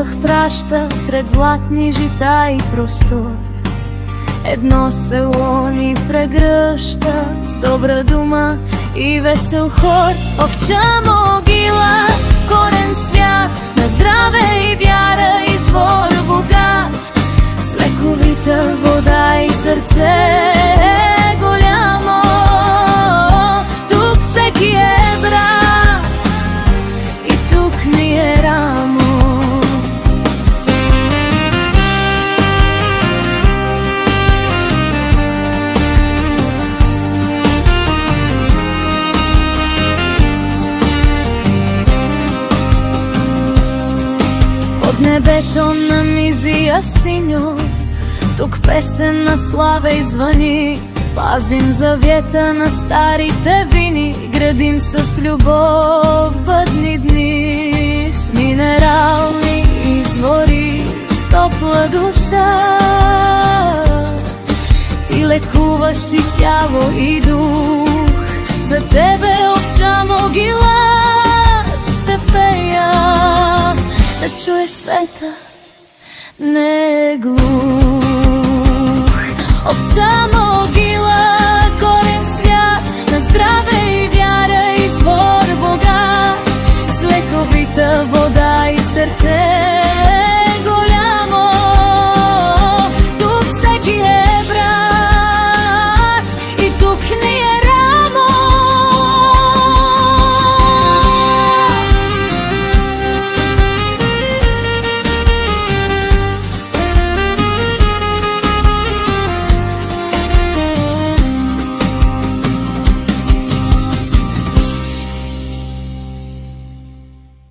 Аллах праща сред златни жита и простор. Едно село ни прегръща с добра дума и весел хор. Овча могила, корен свят, на здраве и вяра, извор богат, с лековита вода и сърце голямо. Тук всеки е брат и тук ни е рамо. Под небето на мизия синьо, тук песен на слава извъни. Пазим завета на старите вини, градим с любов бъдни дни. С минерални извори, с топла душа, ти лекуваш и тяло и дух. За тебе, овча могила, ще пея, да чуе света, не е глух. Овча могила, корен свят, на здраве и вяра, извор богат, с лековита вода и сърце